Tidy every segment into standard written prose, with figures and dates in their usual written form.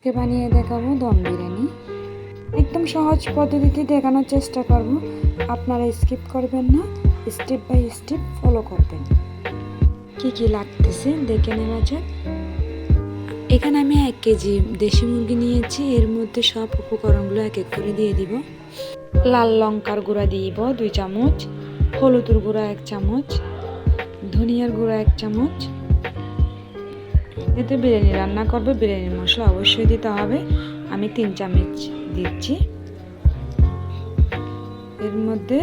কে বানিয়ে দেখাবো দম বিরিয়ানি। একদম সহজ পদ্ধতিতে দেখানোর চেষ্টা করব, আপনারা স্কিপ করবেন না, স্টেপ বাই স্টেপ ফলো করবেন। কি কি লাগতেছে দেখে নেওয়া যাক। এখানে আমি 1 কেজি দেশি মুরগি নিয়েছি। এর মধ্যে সব উপকরণগুলো এক এক করে দিয়ে দিব। লাল লঙ্কার গুঁড়া দিব 2 চামচ, হলুদের গুঁড়া 1 চামচ, ধনিয়ার গুঁড়া 1 চামচ। যেহেতু বিরিয়ানি রান্না করবে, বিরিয়ানির মশলা অবশ্যই দিতে হবে। আমি 3 চামচ দিচ্ছি। এর মধ্যে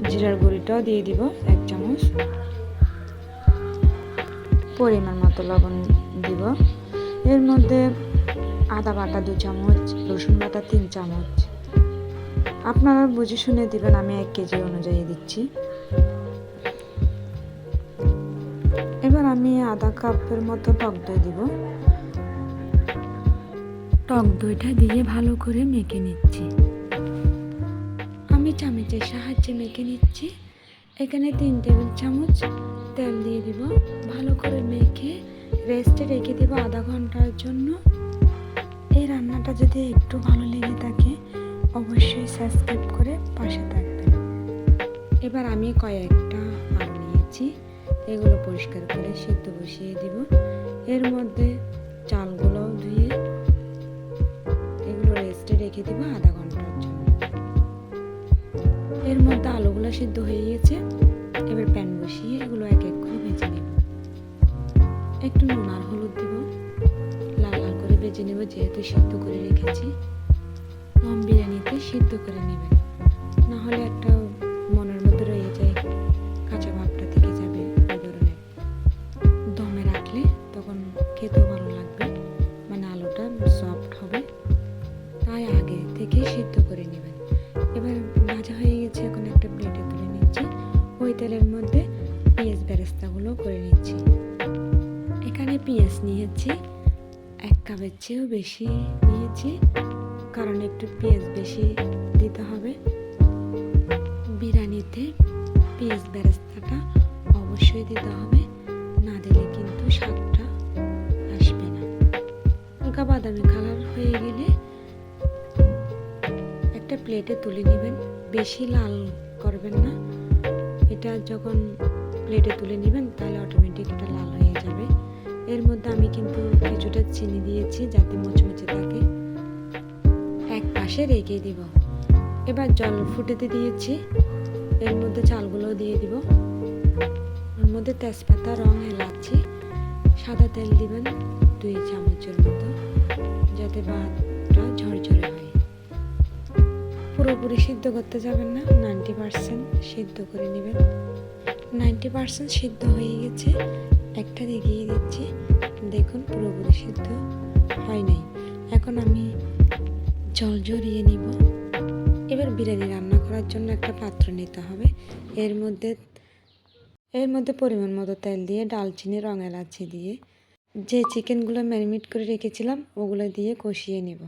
জিরার গুঁড়িটাও দিয়ে দিব 1 চামচ। পরিমাণ মতো লবণ দিব। এর মধ্যে আদা বাটা 2 চামচ, রসুন বাটা 3 চামচ। আপনারা বুঝে শুনে দিবেন, আমি 1 কেজি অনুযায়ী দিচ্ছি। এবার আমি আধা কাপের মতো টক দই দিব। টক দইটা দিয়ে ভালো করে মেখে নিচ্ছি। আমি চামচের সাহায্যে মেখে নিচ্ছি। এখানে 3 টেবিল চামচ তেল দিয়ে দিব। ভালো করে মেখে রেস্টে রেখে দিব আধা ঘন্টার জন্য। এই রান্নাটা যদি একটু ভালো লেগে থাকে অবশ্যই সাবস্ক্রাইব করে পাশে থাকবেন। এবার আমি কয়েকটা আলু নিয়েছি, এগুলো পরিষ্কার করে সিদ্ধ বসিয়ে দিব। এর মধ্যে চালগুলো ধুয়ে এগুলো রেস্টে রেখে দিব আধা ঘন্টার জন্য। এর মধ্যে আলুগুলো সিদ্ধ হয়ে গেছে। এবার প্যান বসিয়ে এগুলো এক এক করে ভেজে নেব। একটু নুন আর হলুদ দিব, লাল লাল করে ভেজে নেব। যেহেতু সিদ্ধ করে রেখেছি, দম বিরিয়ানিতে সিদ্ধ করে নেবেন, না হলে একটা মনের মধ্যে রয়ে যায়, কাঁচা ভাবটা থেকে যাবে। ওই ধরনের দমে রাখলে তখন খেতেও ভালো লাগবে, মানে আলুটা সফট হবে। তাই আগে থেকে সিদ্ধ করে নেবেন। এবার ভাজা হয়ে গেছে, এখন একটা প্লেটে তুলে নিচ্ছি। ওই তেলের মধ্যে পেঁয়াজ বেরেস্তাগুলো করে নিচ্ছি। এখানে পেঁয়াজ নিয়েছি 1 কাপের চেয়েও বেশি নিয়েছি, কারণ একটু পেঁয়াজ বেশি দিতে হবে। বিরিয়ানিতে পেঁয়াজ বেরেস্তাটা অবশ্যই দিতে হবে, না দিলে কিন্তু স্বাদটা আসবে না। হালকা বাদামি কালার হয়ে গেলে একটা প্লেটে তুলে নেবেন। বেশি লাল করবেন না, এটা যখন প্লেটে তুলে নেবেন তাহলে অটোমেটিক এটা লাল হয়ে যাবে। এর মধ্যে আমি কিন্তু কিছুটা চিনি দিয়েছি যাতে মুচমুচে থাকে। এক পাশে রেখে দিব। এবার জল ফুটাতে দিয়েছি। এর মধ্যে চালগুলো দিয়ে দিব। এর মধ্যে তেজপাতা, রং এলাচি, সাদা তেল দিবেন 2 চামচের মতো, যাতে ভাতটা ঝরঝরে হয়। পুরোপুরি সিদ্ধ করতে যাবেন না, 90% সিদ্ধ করে নেবেন। 90% সিদ্ধ হয়ে গেছে। একটা দেখিয়ে দিচ্ছি, দেখুন পুরোপুরি সিদ্ধ হয় নাই। এখন আমি জল ঝরিয়ে নিব। এবার বিরিয়ানি রান্না করার জন্য একটা পাত্র নিতে হবে। এর মধ্যে পরিমাণ মতো তেল দিয়ে, ডালচিনি, রং এলাচি দিয়ে যে চিকেনগুলো ম্যারিনেট করে রেখেছিলাম ওগুলো দিয়ে কষিয়ে নেব।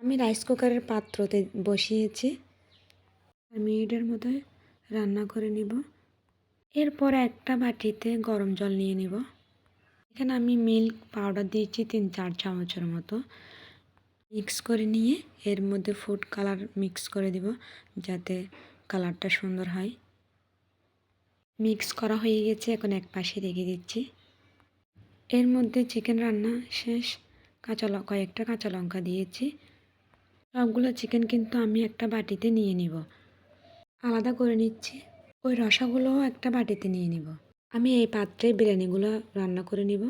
আমি রাইস কুকারের পাত্রতে বসিয়েছি। 4 মিনিটের মতো রান্না করে নেব। এরপর একটা বাটিতে গরম জল নিয়ে নেব। এখানে আমি মিল্ক পাউডার দিয়েছি 3-4 চামচের মতো। মিক্স করে নিয়ে এর মধ্যে ফুড কালার মিক্স করে দিব, যাতে কালারটা সুন্দর হয়। মিক্স করা হয়ে গেছে, এখন এক পাশে রেখে দিচ্ছি। এর মধ্যে চিকেন রান্না শেষ। কয়েকটা কাঁচা লঙ্কা দিয়েছি। সবগুলো চিকেন কিন্তু আমি একটা বাটিতে নিয়ে নিব, আলাদা করে নিচ্ছি। ওই রসাগুলোও একটা বাটিতে নিয়ে নিব। আমি এই পাত্রে বিরিয়ানিগুলো রান্না করে নিব।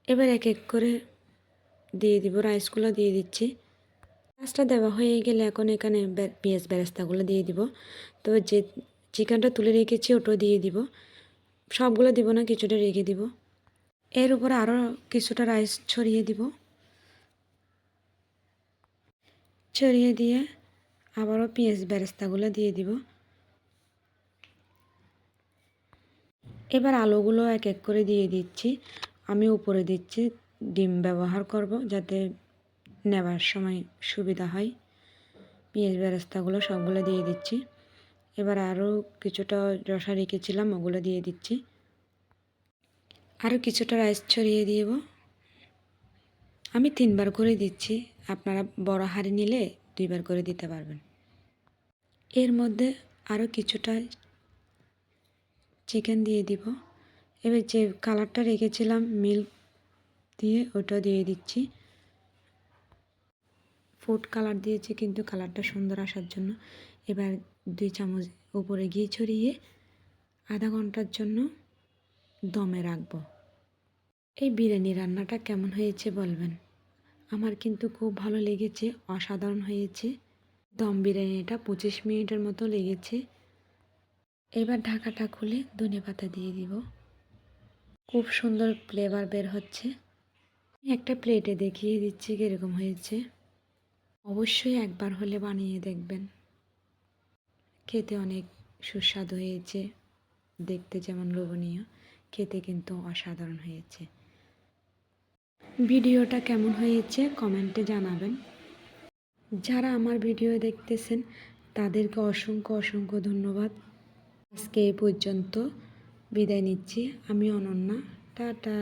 এবার এক এক করে দিয়ে দিব, রাইসগুলো দিয়ে দিচ্ছি। রাইসটা দেওয়া হয়ে গেলে এখন এখানে পেঁয়াজ বেরেস্তাগুলো দিয়ে দিব। তো যে চিকেনটা তুলে রেখেছি ওটাও দিয়ে দিব। সবগুলো দিব না, কিছুটা রেখে দিব। এর উপরে আরও কিছুটা রাইস ছড়িয়ে দিব। ছড়িয়ে দিয়ে আবারও পেঁয়াজ বেরেস্তাগুলো দিয়ে দিব। এবার আলুগুলো এক এক করে দিয়ে দিচ্ছি। আমি উপরে দিচ্ছি, ডিম ব্যবহার করব যাতে নেওয়ার সময় সুবিধা হয়। পেঁয়াজ বেরেস্তাগুলো সবগুলো দিয়ে দিচ্ছি। এবার আরও কিছুটা রসা রেখেছিলাম ওগুলো দিয়ে দিচ্ছি। আরও কিছুটা রাইস ছড়িয়ে দিব। আমি 3 বার করে দিচ্ছি, আপনারা বড় হাঁড়ি নিলে 2 বার করে দিতে পারবেন। এর মধ্যে আরও কিছুটা চিকেন দিয়ে দিব। এবার যে কালারটা রেখেছিলাম মিল্ক দিয়ে ওটা দিয়ে দিচ্ছি। ফুড কালার দিয়েছি কিন্তু কালারটা সুন্দর আসার জন্য। এবার 2 চামচ উপরে ঘি ছড়িয়ে আধা ঘন্টার জন্য দমে রাখবো। এই বিরিয়ানি রান্নাটা কেমন হয়েছে বলবেন। আমার কিন্তু খুব ভালো লেগেছে, অসাধারণ হয়েছে। দম বিরিয়ানিটা 25 মিনিটের মতো লেগেছে। এবার ঢাকাটা খুলে ধনেপাতা দিয়ে দিব। খুব সুন্দর ফ্লেভার বের হচ্ছে। একটা প্লেটে দেখিয়ে দিচ্ছি কীরকম হয়েছে। অবশ্যই একবার হলে বানিয়ে দেখবেন। খেতে অনেক সুস্বাদু হয়েছে, দেখতে যেমন লোভনীয়, খেতে কিন্তু অসাধারণ হয়েছে। ভিডিওটা কেমন হয়েছে কমেন্টে জানাবেন। যারা আমার ভিডিও দেখতেছেন তাদেরকে অসংখ্য অসংখ্য ধন্যবাদ। আজকে এই পর্যন্ত বিদায় নিচ্ছি। আমি অনন্যা। টাটা।